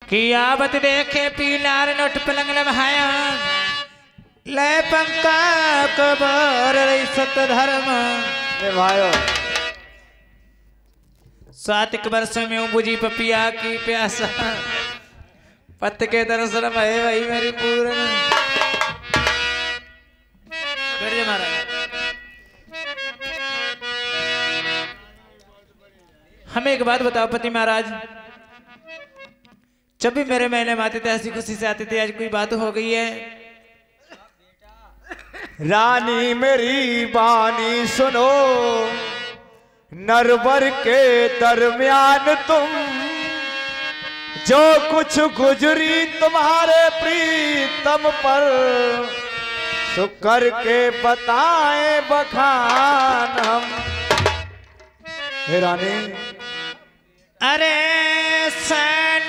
कि आवत देखे पीलार नोट पलंग लम्हाया ले पंका कबर रही सत धर्म भाइयों 7 वर्ष में बुझी पपिया की प्यासा पत के दर्शन भय वही मेरी पूर्ण महाराज। हमें एक बात बताओ पति महाराज, जब भी मेरे महले में आते थे ऐसी खुशी से आते थे, आज कोई बात हो गई है? रानी मेरी बानी सुनो, नरवर के दरमियान तुम जो कुछ गुजरी तुम्हारे प्रीतम पर, तो करके बताएं बखान हम। हे रानी अरे सन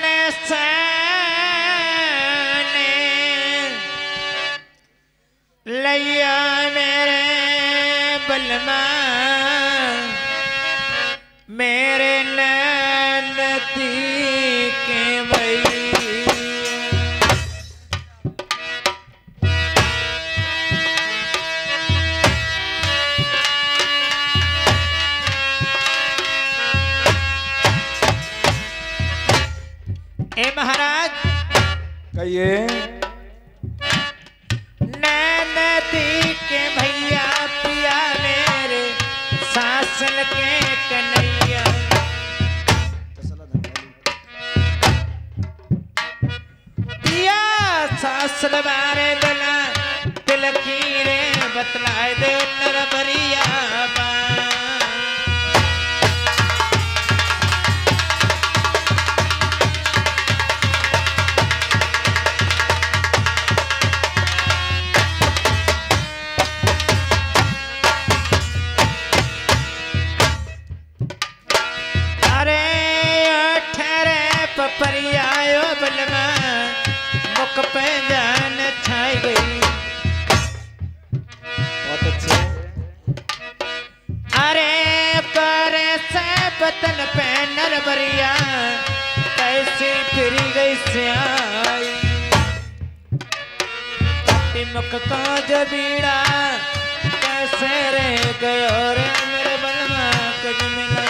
लैया मेरे बलमा मेरे नदी के भई ए महाराज कहिए। नदी के भैया पिया मेरे सासन के कन्हैया, पिया सासन बारे दला दिल की रे बतलाए दे नरबरिया बा। परियायो बलमा मुख पे जान छाई गई। बहुत अच्छे। अरे पर से बतन पे नरबरिया कैसे फिरी गई स्याई, मुख का जबीड़ा कैसे रह गयो रे मेरे बलमा कुछ मिला।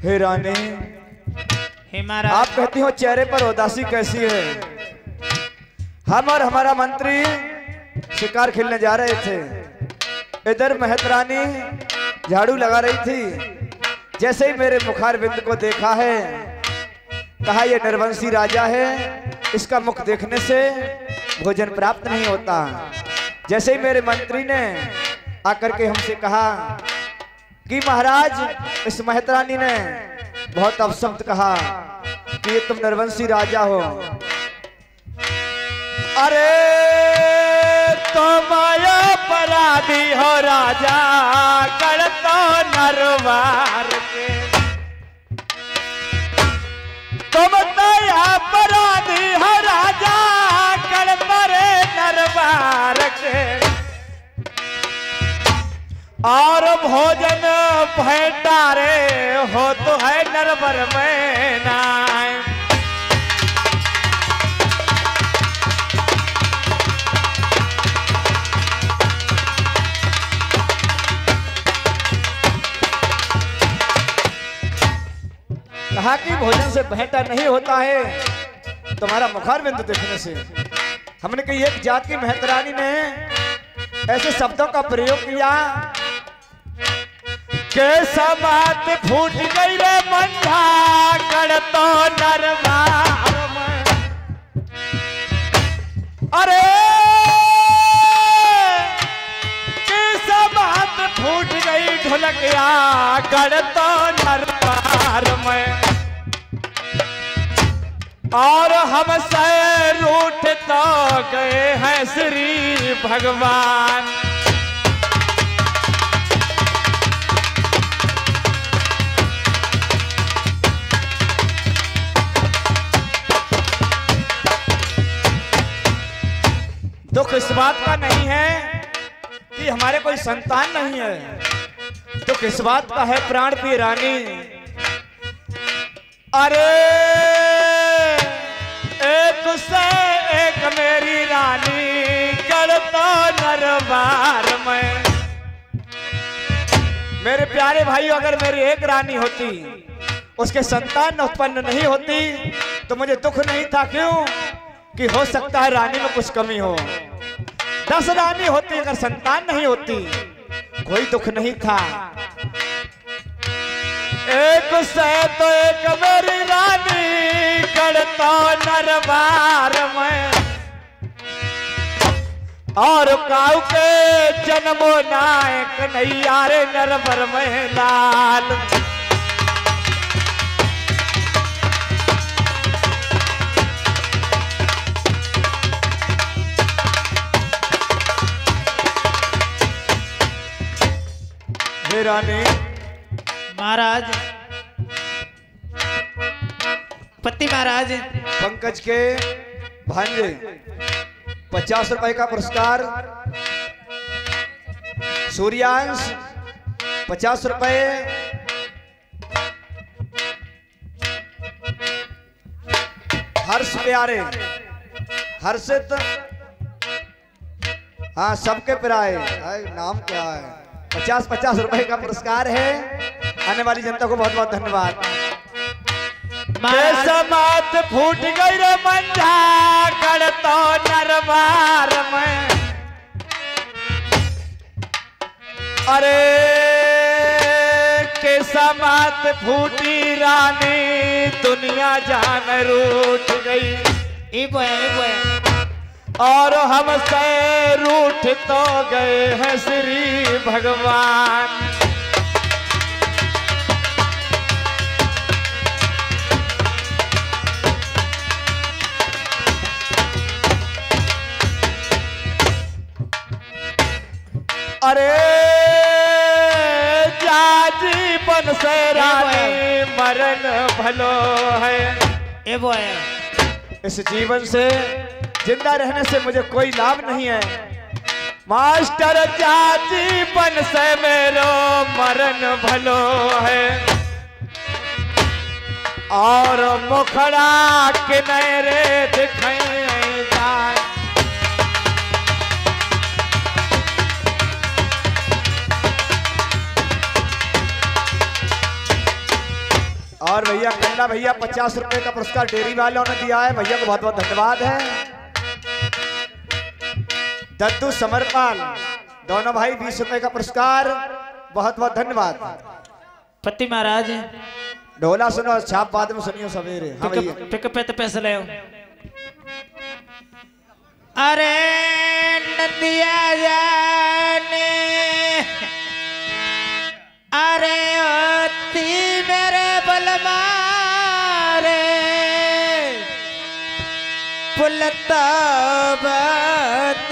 हे रानी आप कहती हो चेहरे पर उदासी कैसी है? हम और हमारा मंत्री शिकार खेलने जा रहे थे, इधर महतरानी झाड़ू लगा रही थी। जैसे ही मेरे मुखार बिंद को देखा है, कहा यह नरवंशी राजा है, इसका मुख देखने से भोजन प्राप्त नहीं होता। जैसे ही मेरे मंत्री ने आकर के हमसे कहा कि महाराज इस महतरानी ने बहुत अपशब्द कहा कि ये तुम नरवंशी राजा हो। अरे तुम अपराधी हो राजा कर तो नरवार के, तुम तो अपराधी हो राजा कर परे नरवार के, और भोजन भेंटारे हो तो है नरबर में नाय। कहा कि भोजन से भेंटा नहीं होता है तुम्हारा मुखार बिंदु देखने से। हमने कही एक जात की महतरानी ने ऐसे शब्दों का प्रयोग किया के समात फूट गई रे मंझा कर तो नरवार में। अरे के समात फूट गई ढोलकिया कर तो नरवार में, और हम से रूठ तो गए हैं श्री भगवान। दुख इस बात का नहीं है कि हमारे कोई संतान नहीं है, दुख इस बात का है प्राण प्रिय रानी। अरे एक से एक मेरी रानी करता दरबार में। मेरे प्यारे भाइयों, अगर मेरी एक रानी होती, उसके संतान उत्पन्न नहीं होती तो मुझे दुख नहीं था। क्यों कि हो सकता है रानी में कुछ कमी हो। 10 रानी होती, अगर संतान नहीं होती कोई दुख नहीं था। एक से तो एक मेरी रानी करता दरबार में, और काऊ के जन्मो नायक नैया रे नरबर में लाल। हे रानी महाराज, पति महाराज, पंकज के भांजे 50 रुपए का पुरस्कार, सूर्यांश 50 रुपए, हर्ष प्यारे, हर्षित, हाँ सबके पिराए, नाम क्या है, 50-50 रुपए का पुरस्कार है। आने वाली जनता को बहुत बहुत धन्यवाद। समात फूट गई रे मंझा करतो दरबार में। अरे के समात फूटी रानी दुनिया जान रूठ गई। और हमसे रूठ तो गए हैं श्री भगवान। अरे जा जीवन से रानी मरण भलो है। इस जीवन से जिंदा रहने से मुझे कोई लाभ नहीं है मास्टर। जा जीवन से मेरो मरण भलो है, और मुखड़ा किनारे दिखाएगा। और भैया कन्ना भैया 50 रुपए का पुरस्कार डेयरी वालों ने दिया है, भैया को बहुत बहुत धन्यवाद है। दद्दू समरपाल दोनों भाई 20 रुपए का पुरस्कार, बहुत बहुत धन्यवाद। पति महाराज, ढोला सुनो, छाप बाद में सुनियो सवेरे। हाँ भैया पिकअप पे तो पैसे ले। अरे नदिया जाने, अरे ओती मेरे बलमारे पुलता बत